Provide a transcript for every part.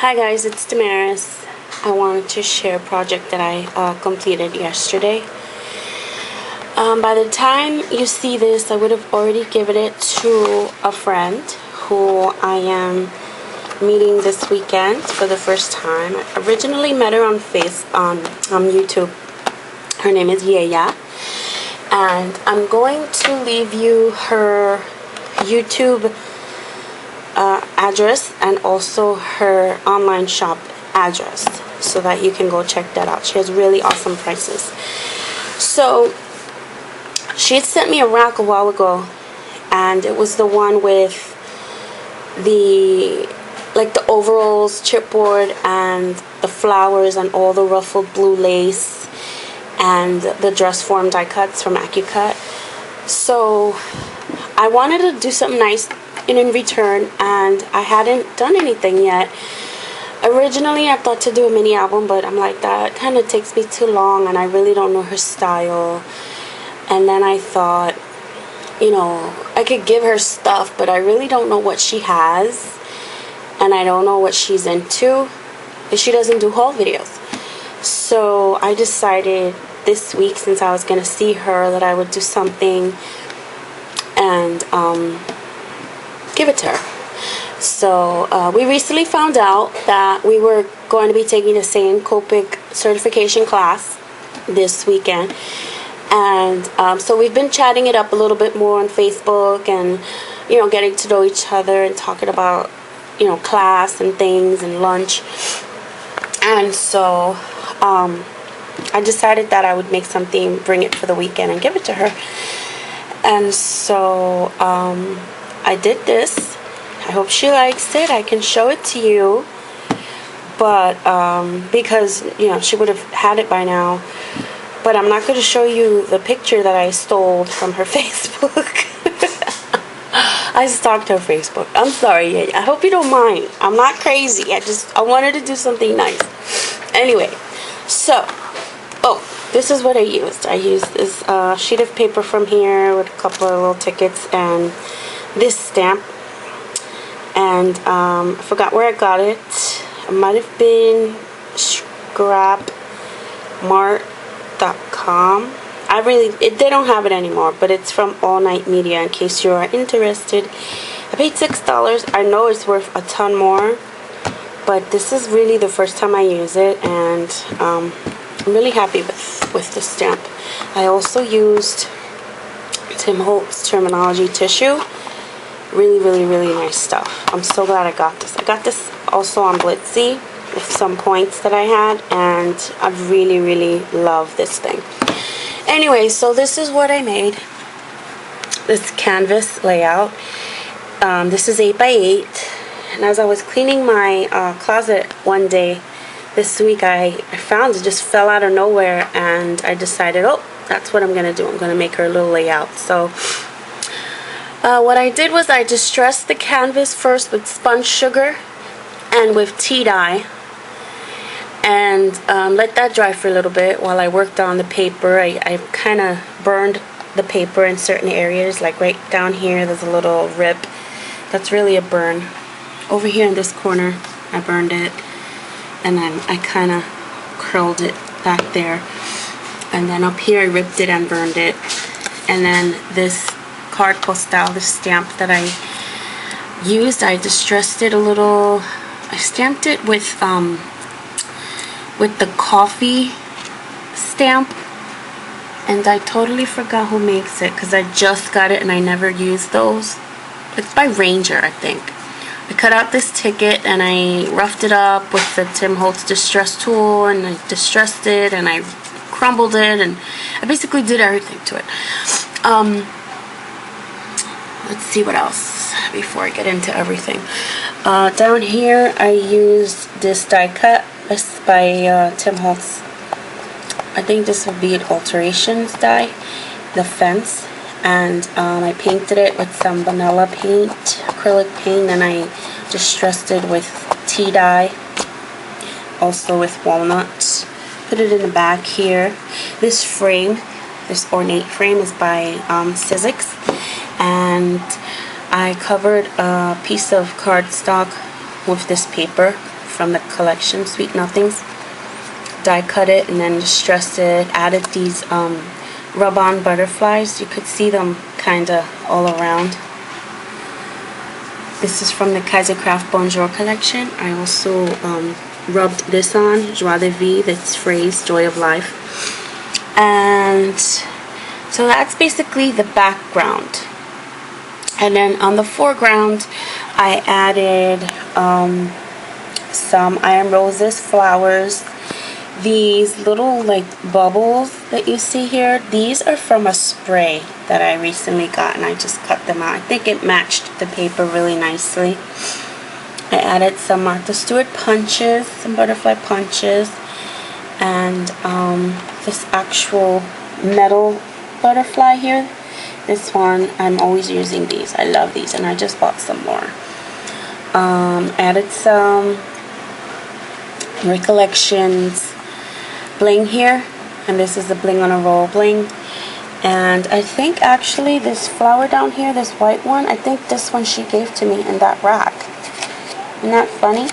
Hi guys, it's Damaris. I wanted to share a project that I completed yesterday. By the time you see this, I would have already given it to a friend who I am meeting this weekend for the first time. I originally met her on YouTube. Her name is Yeya, and I'm going to leave you her YouTube address and also her online shop address so that you can go check that out. She has really awesome prices. So she had sent me a rack a while ago, and it was the one with the overalls, chipboard, and the flowers and all the ruffled blue lace and the dress form die cuts from AccuCut. So I wanted to do something nice in return, and I hadn't done anything yet. Originally I thought to do a mini album, but I'm like, that kind of takes me too long and I really don't know her style. And then I thought, I could give her stuff, but I really don't know what she has, and I don't know what she's into. She doesn't do haul videos. So I decided this week, since I was going to see her, that I would do something and give it to her. So we recently found out that we were going to be taking the same Copic certification class this weekend. And so we've been chatting it up a little bit more on Facebook and, getting to know each other and talking about, class and things and lunch. And so I decided that I would make something, bring it for the weekend and give it to her. And so I did this. I hope she likes it. I can show it to you. But because, she would have had it by now. But I'm not going to show you the picture that I stole from her Facebook. I stalked her Facebook. I'm sorry. I hope you don't mind. I'm not crazy. I wanted to do something nice. Anyway, so, this is what I used. I used this sheet of paper from here with a couple of little tickets and this stamp. And I forgot where I got it. It might have been scrapmart.com. They don't have it anymore, but it's from All Night Media in case you are interested. I paid $6. I know it's worth a ton more, but this is really the first time I use it, and I'm really happy with the stamp. I also used Tim Holtz Terminology tissue. Really, really, really nice stuff. I'm so glad I got this. I got this also on Blitsy with some points that I had, and I really, really love this thing. Anyway, so this is what I made. This canvas layout. This is 8x8. And as I was cleaning my closet one day this week, I found it just fell out of nowhere, and I decided, that's what I'm going to do. I'm going to make her a little layout. So what I did was I distressed the canvas first with sponge sugar and with tea dye, and let that dry for a little bit while I worked on the paper. I kind of burned the paper in certain areas, like right down here there's a little rip. That's really a burn. Over here in this corner I burned it, and then I kind of curled it back there, and then up here I ripped it and burned it. And then this card postal, this stamp that I used, I distressed it a little. I stamped it with the coffee stamp, and I totally forgot who makes it because I just got it and I never used those. It's by Ranger, I think. I cut out this ticket and I roughed it up with the Tim Holtz distress tool, and I distressed it and I crumbled it, and I basically did everything to it. Let's see what else before I get into everything. Down here I used this die cut. This by Tim Holtz. I think this would be an alterations die, the fence, and I painted it with some vanilla paint, acrylic paint, and I distressed it with tea dye, also with walnuts. Put it in the back here. This frame, this ornate frame, is by Sizzix, and I covered a piece of cardstock with this paper from the collection, Sweet Nothings. Die cut it and then distressed it. Added these rub-on butterflies. You could see them kind of all around. This is from the Kaisercraft Bonjour collection. I also rubbed this on, Joie de Vie, that's phrase, Joy of Life. And so that's basically the background. And then on the foreground, I added some Iron Roses flowers. These little like bubbles that you see here, these are from a spray that I recently got, and I just cut them out. I think it matched the paper really nicely. I added some Martha Stewart punches, some butterfly punches, and this actual metal butterfly here. This one, I'm always using these. I love these, and I just bought some more. Added some Recollections bling here, and this is the Bling on a Roll bling. And I think actually this flower down here, this white one, I think this one she gave to me in that rack. Isn't that funny?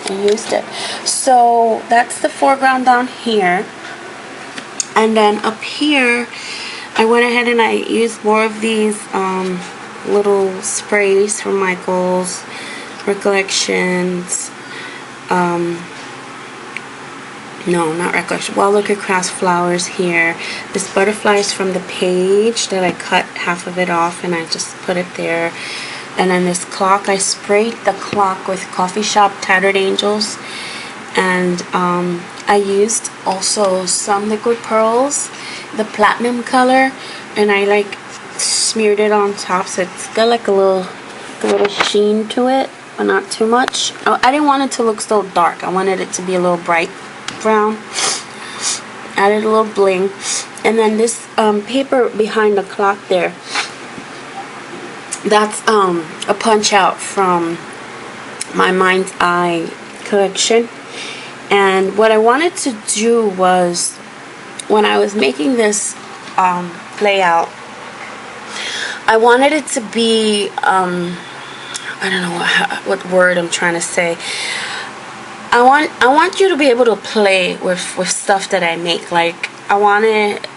I used it. So that's the foreground down here. And then up here, I went ahead and I used more of these little sprays from Michaels, Recollections, no, not Recollection, Wild Orchid Crafts flowers here. This butterfly is from the page that I cut half of it off and I just put it there. And then this clock, I sprayed the clock with Coffee Shop Tattered Angels. And I used also some liquid pearls, the platinum color, and I like smeared it on top, so it's got like a little sheen to it, but not too much. I didn't want it to look so dark. I wanted it to be a little bright brown. Added a little bling, and then this paper behind the clock there, that's a punch out from my Mind's Eye collection. And what I wanted to do was, when I was making this layout, I wanted it to be, I don't know what word I'm trying to say. I want you to be able to play with stuff that I make. Like, I want it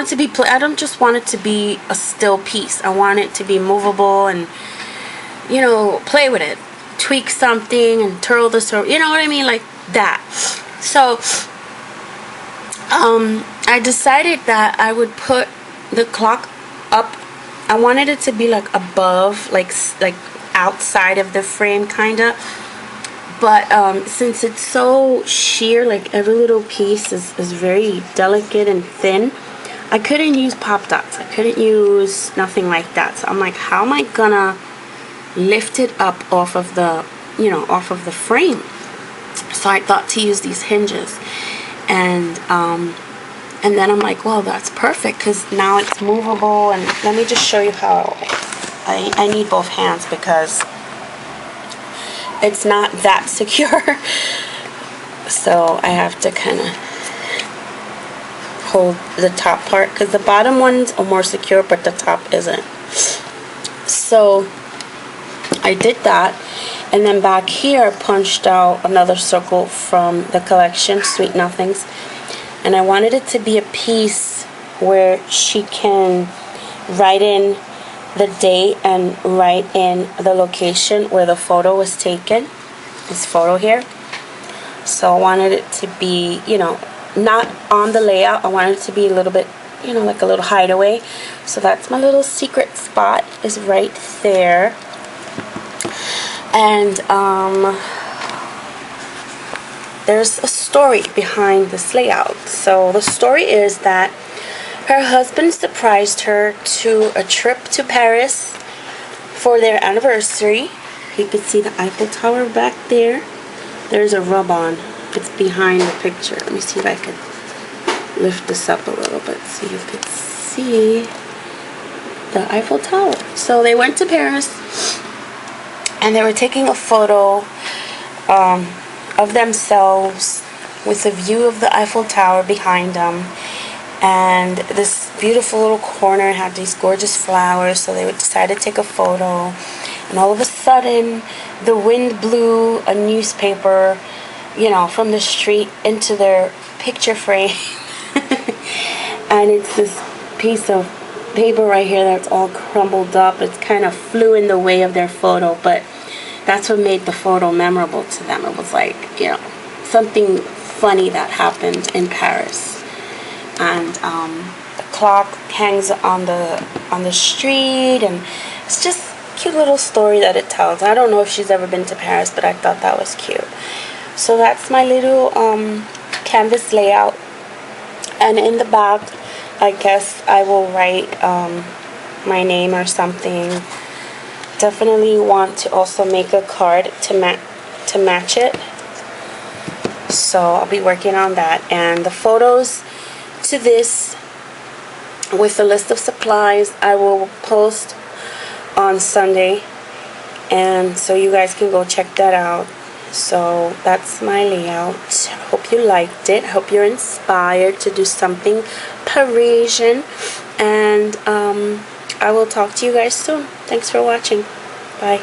to be, I don't just want it to be a still piece. I want it to be movable and, you know, play with it. Tweak something and twirl this, or, you know what I mean? Like that. So, I decided that I would put the clock up. I wanted it to be like above, like outside of the frame, kinda. But since it's so sheer, like every little piece is very delicate and thin, I couldn't use pop dots. I couldn't use nothing like that. So I'm like, how am I gonna lift it up off of the, you know, off of the frame? So I thought to use these hinges, and then I'm like, well, that's perfect, because now it's movable. And let me just show you how I need both hands because it's not that secure. So I have to kind of hold the top part, because the bottom ones are more secure but the top isn't. So I did that, and then back here I punched out another circle from the collection, Sweet Nothings, and I wanted it to be a piece where she can write in the date and write in the location where the photo was taken. This photo here. So I wanted it to be, you know, not on the layout. I wanted it to be a little bit, you know, like a little hideaway. So that's my little secret spot, is right there. And there's a story behind this layout. So the story is that her husband surprised her to a trip to Paris for their anniversary. You can see the Eiffel Tower back there. There's a rub-on. It's behind the picture. Let me see if I can lift this up a little bit so you can see the Eiffel Tower. So they went to Paris, and they were taking a photo of themselves with a view of the Eiffel Tower behind them. And this beautiful little corner had these gorgeous flowers, so they decided to take a photo. and all of a sudden the wind blew a newspaper, you know, from the street into their picture frame. And it's this piece of paper right here that's all crumbled up. It kind of flew in the way of their photo, but that's what made the photo memorable to them. It was like, you know, something funny that happened in Paris. And the clock hangs on the street, and it's just a cute little story that it tells. I don't know if she's ever been to Paris, but I thought that was cute. So that's my little canvas layout. And in the back, I guess I will write my name or something. Definitely want to also make a card to match it. So I'll be working on that. And the photos to this with a list of supplies I will post on Sunday. And so you guys can go check that out. So that's my layout. Hope you liked it. Hope you're inspired to do something Parisian. And I will talk to you guys soon. Thanks for watching. Bye.